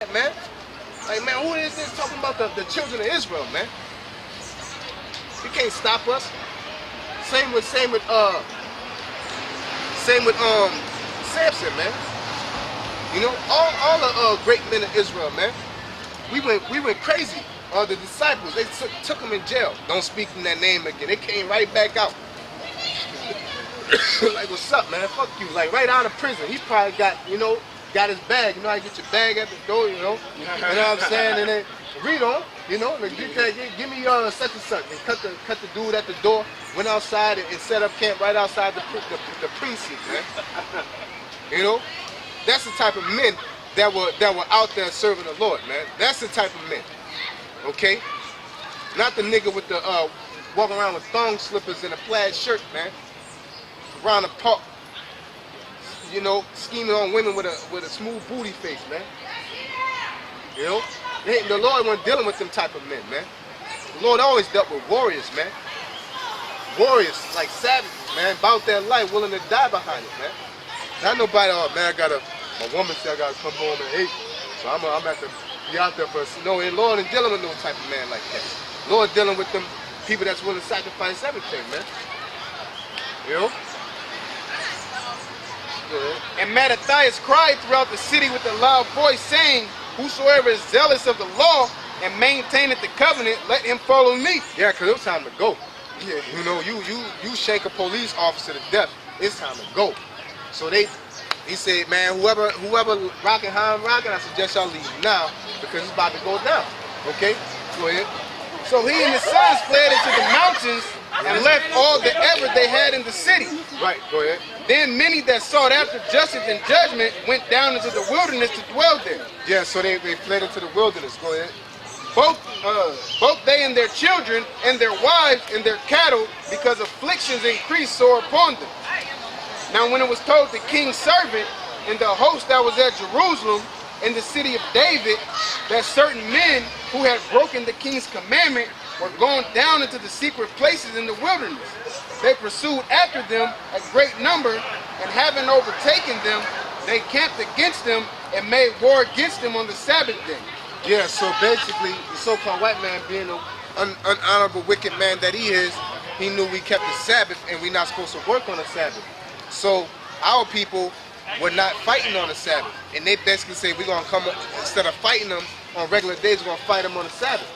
man. Like, man, who is this talking about the children of Israel, man? You can't stop us. Same with Samson, man. You know, all the great men of Israel, man. We went crazy. The disciples, they took them in jail. Don't speak in that name again. They came right back out. Like, what's up, man? Fuck you. Like, right out of prison. He probably got, got his bag. You know how you get your bag at the door, you know? You know what I'm saying? And then read on, like, give me such and such. And cut the dude at the door. Went outside and set up camp right outside the precinct, man. You know? That's the type of men that were out there serving the Lord, man. That's the type of men. Okay? Not the nigga with the walking around with thong slippers and a plaid shirt, man. Around the park, scheming on women with a smooth booty face, man. You know? The Lord wasn't dealing with them type of men, man. The Lord always dealt with warriors, man. Warriors, like savages, man, about their life, willing to die behind it, man. Not nobody, oh man, my woman said I gotta come home at 8, so I'm at to be out there for the Lord ain't dealing with no type of man like that. Lord dealing with them people that's willing to sacrifice everything, man. You know? And Mattathias cried throughout the city with a loud voice, saying, "Whosoever is zealous of the law and maintaineth the covenant, let him follow me." Yeah, because it was time to go. Yeah. You shake a police officer to death, it's time to go. So he said, man, whoever rocking how I'm rocking, I suggest y'all leave now because it's about to go down. Okay? Go ahead. So he and his sons fled into the mountains and left all the ever they had in the city. Right, go ahead. Then many that sought after justice and judgment went down into the wilderness to dwell there. Yeah, so they fled into the wilderness. Go ahead. Both they and their children and their wives and their cattle, because afflictions increased sore upon them. Now when it was told the king's servant and the host that was at Jerusalem in the city of David that certain men who had broken the king's commandment were gone down into the secret places in the wilderness, they pursued after them a great number, and having overtaken them, they camped against them and made war against them on the Sabbath day. Yeah, so basically, the so-called white man, being an unhonorable, wicked man that he is, he knew we kept the Sabbath and we're not supposed to work on the Sabbath. So our people were not fighting on the Sabbath. And they basically say, we're going to come, instead of fighting them on regular days, we're going to fight them on the Sabbath.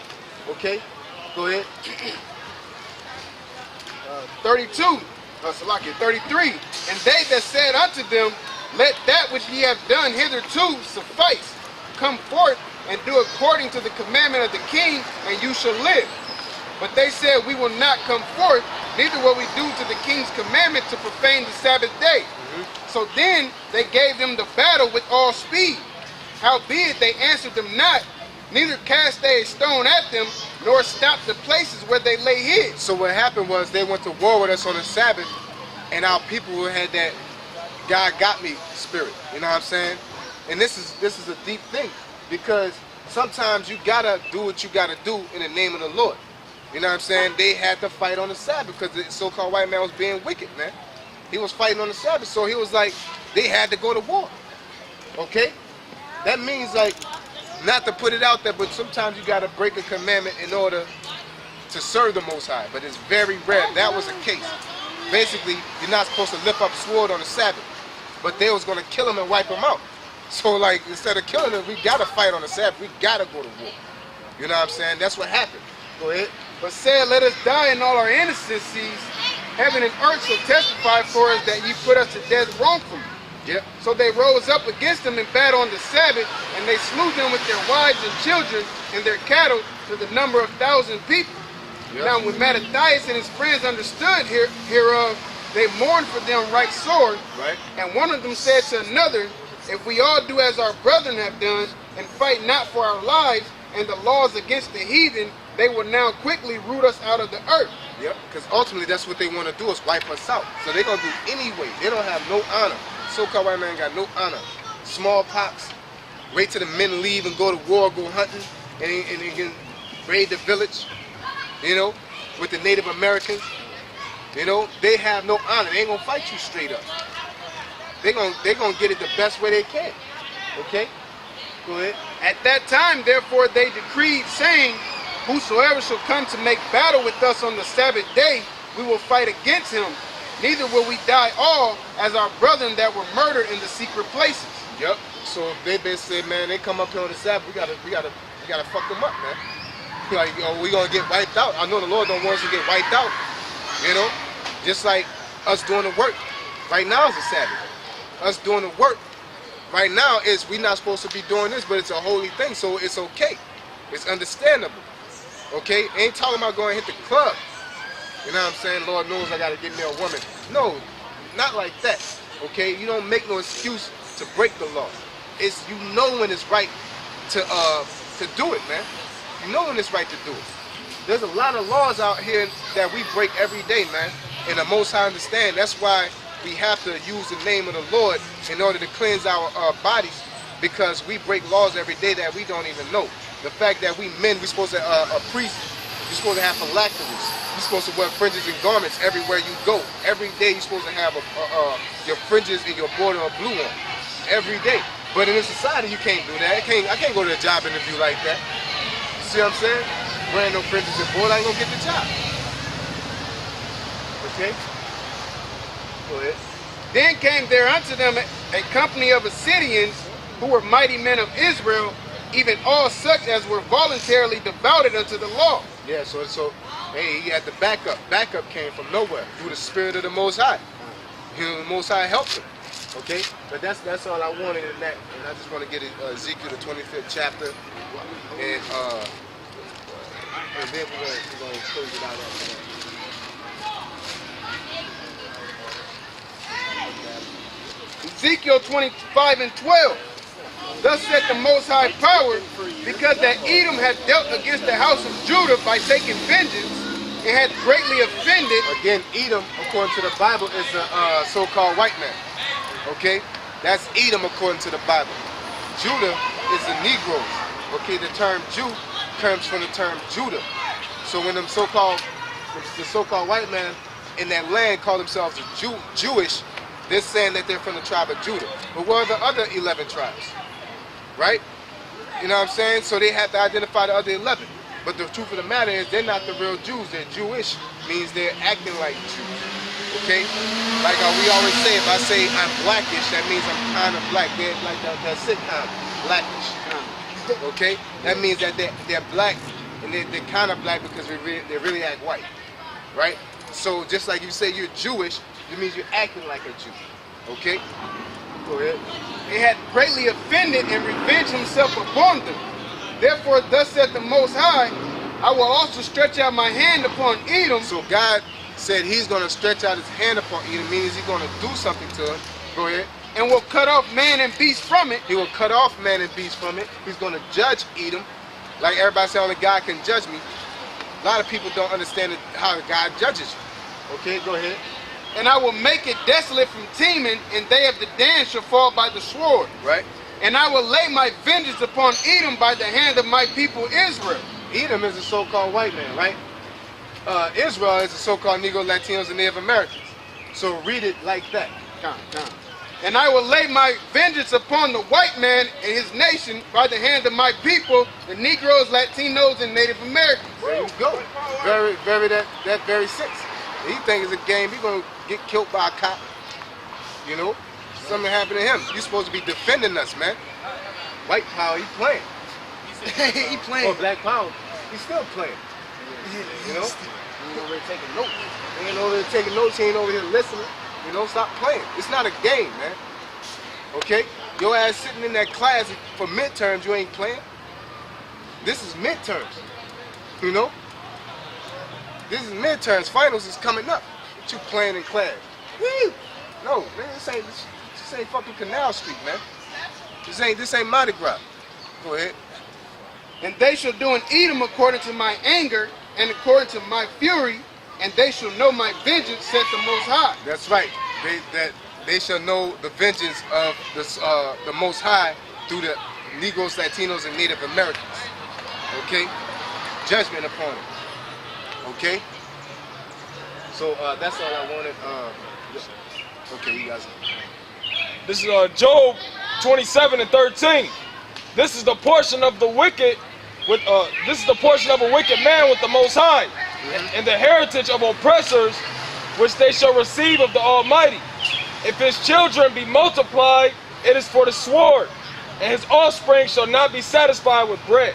Okay? Go ahead. 33. And they that said unto them, let that which ye have done hitherto suffice. Come forth and do according to the commandment of the king, and you shall live. But they said, we will not come forth, neither will we do to the king's commandment to profane the Sabbath day. So then they gave them the battle with all speed. Howbeit they answered them not, neither cast they a stone at them, nor stopped the places where they lay hid. So what happened was they went to war with us on the Sabbath, and our people had that God got me spirit. You know what I'm saying? And this is a deep thing, because sometimes you gotta do what you gotta do in the name of the Lord. You know what I'm saying? They had to fight on the Sabbath because the so-called white man was being wicked, man. He was fighting on the Sabbath, so he was like, they had to go to war. Okay? That means, like, not to put it out there, but sometimes you gotta break a commandment in order to serve the Most High. But it's very rare. That was the case. Basically, you're not supposed to lift up a sword on the Sabbath, but they was gonna kill him and wipe him out. So, like, instead of killing him, we gotta fight on the Sabbath. We gotta go to war. You know what I'm saying? That's what happened. Go ahead. But said, let us die in all our innocencies. Heaven and earth shall testify for us that ye put us to death wrongfully. Yep. So they rose up against them and battled on the Sabbath, and they slew them with their wives and children and their cattle to the number of 1,000 people. Yep. Now when Mattathias and his friends understood hereof, they mourned for them right sore. Right. And one of them said to another, if we all do as our brethren have done, and fight not for our lives and the laws against the heathen, they will now quickly root us out of the earth. Yep, because ultimately that's what they want to do, is wipe us out. So they're going to do anyway. They don't have no honor. So-called white man got no honor. Smallpox, wait till the men leave and go to war, go hunting, and they can raid the village, with the Native Americans. They have no honor. They ain't going to fight you straight up. They're gonna get it the best way they can. Okay? Go ahead. At that time, therefore, they decreed, saying, whosoever shall come to make battle with us on the Sabbath day, we will fight against him. Neither will we die all as our brethren that were murdered in the secret places. Yep. So they basically said, man, they come up here on the Sabbath, we gotta fuck them up, man. Like, we gonna get wiped out. I know the Lord don't want us to get wiped out. You know, just like us doing the work. Right now is the Sabbath. Us doing the work right now is we not supposed to be doing this, but it's a holy thing, so it's okay. It's understandable. Okay? Ain't talking about going to hit the club. You know what I'm saying? Lord knows I gotta get me a woman. No, not like that. Okay? You don't make no excuse to break the law. It's you know when it's right to do it, man. You know when it's right to do it. There's a lot of laws out here that we break every day, man. And the Most High understand. That's why we have to use the name of the Lord in order to cleanse our bodies, because we break laws every day that we don't even know. The fact that we men, we're supposed to, a priest, you're supposed to have phylacteries. You're supposed to wear fringes and garments everywhere you go. Every day you're supposed to have your fringes and your border of blue on. Every day. But in this society, you can't do that. I can't go to a job interview like that. See what I'm saying? Wearing no fringes and border, I ain't gonna get the job. Okay? Go ahead. Then came there unto them a company of Assyrians, who were mighty men of Israel, even all such as were voluntarily devoted unto the law. Yeah, so hey, he had the backup. Backup came from nowhere through the Spirit of the Most High. You know, the Most High helped him. Okay, but that's all I wanted in that, and I just want to get Ezekiel the 25th chapter, and then we're gonna close it out after that. Ezekiel 25 and 12. Thus said the Most High Power, because that Edom had dealt against the house of Judah by taking vengeance, and had greatly offended. Again, Edom, according to the Bible, is a so-called white man. Okay, that's Edom according to the Bible. Judah is the Negroes. Okay, the term Jew comes from the term Judah. So when the so-called white man in that land call themselves Jewish, they're saying that they're from the tribe of Judah. But what are the other 11 tribes? Right? You know what I'm saying? So they have to identify the other 11. But the truth of the matter is they're not the real Jews. They're Jewish, means they're acting like Jews. Okay? Like we always say, if I say I'm blackish, that means I'm kind of black. They're like that sitcom, blackish. Okay? That means that they're black, and they're kind of black because they really act white. Right? So just like you say you're Jewish, it means you're acting like a Jew. Okay? Go ahead. He had greatly offended and revenged himself upon them. Therefore, thus said the Most High, I will also stretch out my hand upon Edom. So God said he's going to stretch out his hand upon Edom, means he's going to do something to him. Go ahead. And will cut off man and beast from it. He will cut off man and beast from it. He's going to judge Edom. Like everybody say, only God can judge me. A lot of people don't understand how God judges you. Okay, go ahead. And I will make it desolate from Teman, and they of the Dan shall fall by the sword. Right. And I will lay my vengeance upon Edom by the hand of my people Israel. Edom is a so-called white man, right? Israel is a so-called Negro, Latinos, and Native Americans. So read it like that. And I will lay my vengeance upon the white man and his nation by the hand of my people, the Negroes, Latinos, and Native Americans. There you go. That very sense. He think it's a game. He's gonna get killed by a cop. You know, something happened to him. You're supposed to be defending us, man. White power, he playing. He playing. Or black power, he's still playing. You know, He ain't over there taking notes. he ain't over there taking notes. He ain't over here listening. You know, stop playing. It's not a game, man. Okay, your ass sitting in that class for midterms, you ain't playing. This is midterms. You know. This is midterms. Finals is coming up. What you playing in class? Woo! No, man, this ain't fucking Canal Street, man. This ain't Mardi Gras. Go ahead. And they shall do in Edom according to my anger and according to my fury, and they shall know my vengeance, said the Most High. That's right. They shall know the vengeance of the Most High through the Negroes, Latinos, and Native Americans. Okay? Judgment upon them. Okay? So that's all I wanted. Okay, you guys. This is Job 27 and 13. This is the portion of the wicked with this is the portion of a wicked man with the Most High, and the heritage of oppressors, which they shall receive of the Almighty. If his children be multiplied, it is for the sword, and his offspring shall not be satisfied with bread.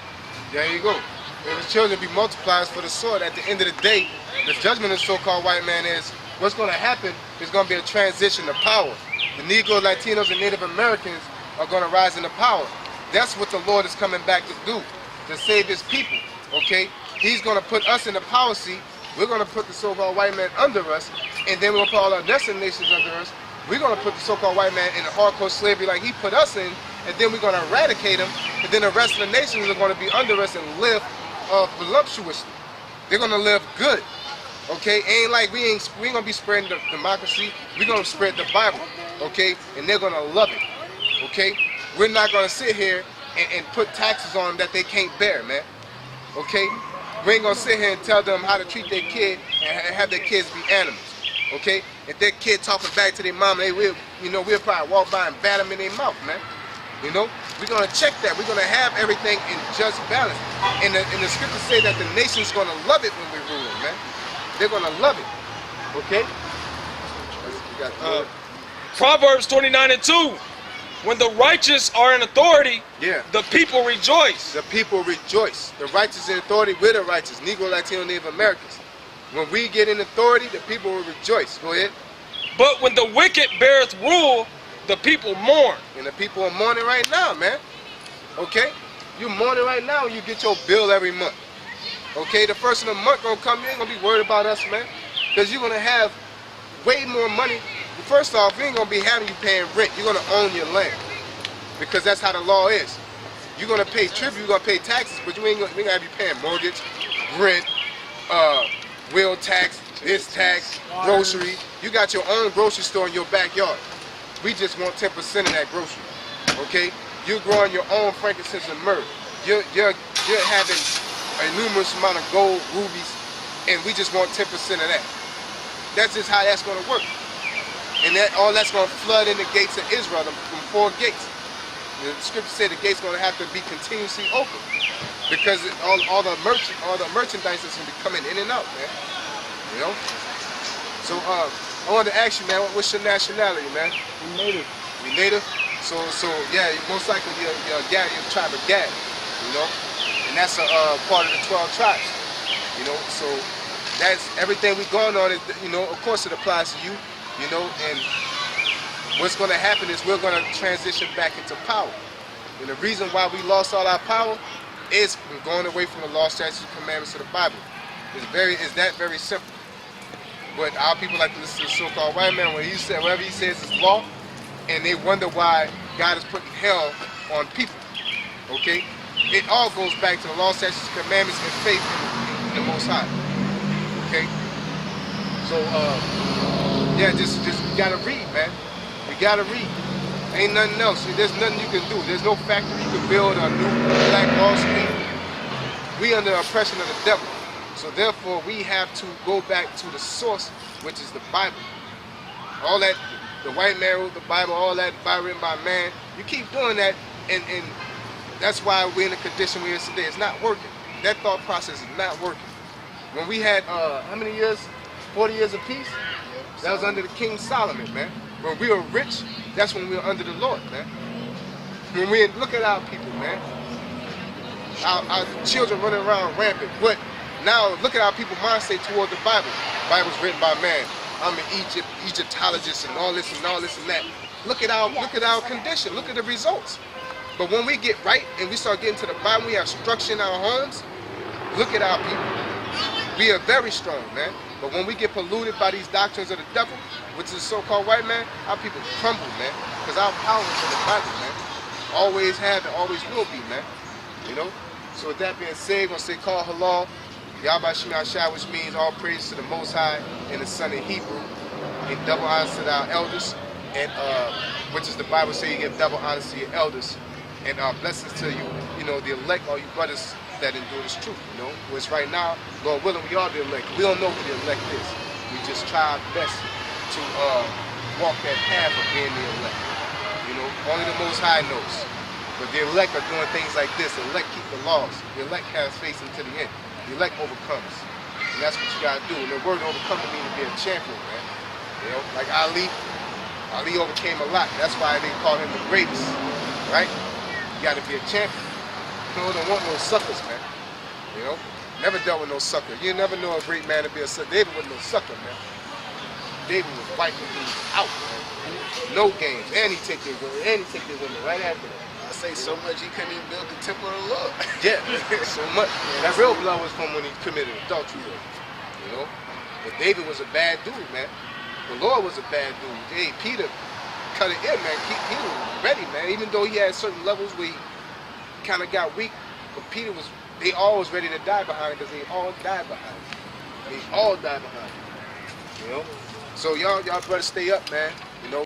There you go. If his children be multiplied for the sword, at the end of the day, the judgment of the so-called white man is what's going to happen is going to be a transition to power. The Negroes, Latinos, and Native Americans are going to rise into power. That's what the Lord is coming back to do, to save his people, okay? He's going to put us in the power seat. We're going to put the so-called white man under us, and then we're going to put all our destinations under us. We're going to put the so-called white man in hardcore slavery like he put us in, and then we're going to eradicate him, and then the rest of the nations are going to be under us and live voluptuously. They're going to live good, okay? Ain't like we ain't going to be spreading the democracy. We're going to spread the Bible, okay? And they're going to love it, okay? We're not going to sit here and put taxes on them that they can't bear, man, okay? We ain't going to sit here and tell them how to treat their kid and have their kids be animals, okay? If their kid talking back to their mom, we'll probably walk by and bat them in their mouth, man. You know, we're going to check that. We're going to have everything in just balance. And the scriptures say that the nation's going to love it when we rule them, man. They're going to love it, okay? Proverbs 29:2. When the righteous are in authority, yeah, the people rejoice. The people rejoice. The righteous in authority, we're the righteous. Negro, Latino, Native Americans. When we get in authority, the people will rejoice. Go ahead. But when the wicked beareth rule, the people mourn. And the people are mourning right now, man. Okay? You're mourning right now when you get your bill every month. Okay? The first of the month gonna come, you ain't gonna be worried about us, man. Because you're gonna have way more money. First off, we ain't gonna be having you paying rent. You're gonna own your land. Because that's how the law is. You're gonna pay tribute, you're gonna pay taxes, but we ain't gonna have you paying mortgage, rent, wheel tax, this tax, grocery. You got your own grocery store in your backyard. We just want 10% of that grocery. Okay? You're growing your own frankincense and myrrh. You're having a numerous amount of gold, rubies, and we just want 10% of that. That's just how that's gonna work. And all that's going to flood in the gates of Israel, from 4 gates. The scripture said the gates going to have to be continuously open because all the merchandise is going to be coming in and out, man. You know. So I wanted to ask you, man, what's your nationality, man? I'm native. You native? So yeah, most likely you're the tribe of Gad, you know, and that's a part of the 12 tribes, you know. So that's everything we going on. Is, you know, of course it applies to you. You know, and what's going to happen is we're going to transition back into power. And the reason why we lost all our power is from going away from the law, statutes, and commandments of the Bible. It's that very simple. But our people like to listen to the so-called white man when whatever he says is law, and they wonder why God is putting hell on people. Okay? It all goes back to the law, statutes, and commandments and faith in the Most High. Okay? So, yeah, just you gotta read, man. You gotta read. Ain't nothing else. There's nothing you can do. There's no factory you can build a new Black Wall Street. We under the oppression of the devil. So therefore, we have to go back to the source, which is the Bible. All that, the white man wrote the Bible, all that Bible written by man. You keep doing that, and that's why we're in the condition we're in today. It's not working. That thought process is not working. When we had, how many years? 40 years of peace? That was under the King Solomon, man. When we were rich, that's when we were under the Lord, man. When we look at our people, man. Our children running around rampant. But now look at our people mindset toward the Bible. The Bible's written by man. I'm an Egyptologist and all this and all this and that. Look at our condition. Look at the results. But when we get right and we start getting to the Bible, we have structure in our homes. Look at our people. We are very strong, man. But when we get polluted by these doctrines of the devil, which is the so-called white man, our people crumble, man. Because our power is in the Bible, man. Always have and always will be, man. You know? So with that being said, we're going to say call halal, Yahweh Shema Shai, which means all praise to the Most High and the Son in Hebrew, and double honors to our elders, and which is the Bible say you give double honors to your elders, and blessings to you, you know, the elect, all you brothers that endure this truth, you know. Which right now, Lord willing, we are the elect. We don't know who the elect is. We just try our best to walk that path of being the elect. You know, only the Most High knows. But the elect are doing things like this. The elect keep the laws. The elect has faith into the end. The elect overcomes. And that's what you gotta do. And the word overcoming means to be a champion, man. You know, like Ali overcame a lot. That's why they call him the greatest, right? You gotta be a champion. You don't want no suckers, man. You know? Never dealt with no sucker. You never know a great man to be a sucker. David was no sucker, man. David was wiping dudes out, man. No games. And he take their women right after that. I say so much he couldn't even build the temple of the Lord. Yeah, so much. That real blood was from when he committed adultery, you know? But David was a bad dude, man. The Lord was a bad dude. Hey, Peter cut it in, man. Peter was ready, man. Even though he had certain levels where he kind of got weak, but Peter was, they all was ready to die behind him because they all died behind him. They all died behind him, you know? So y'all better stay up, man.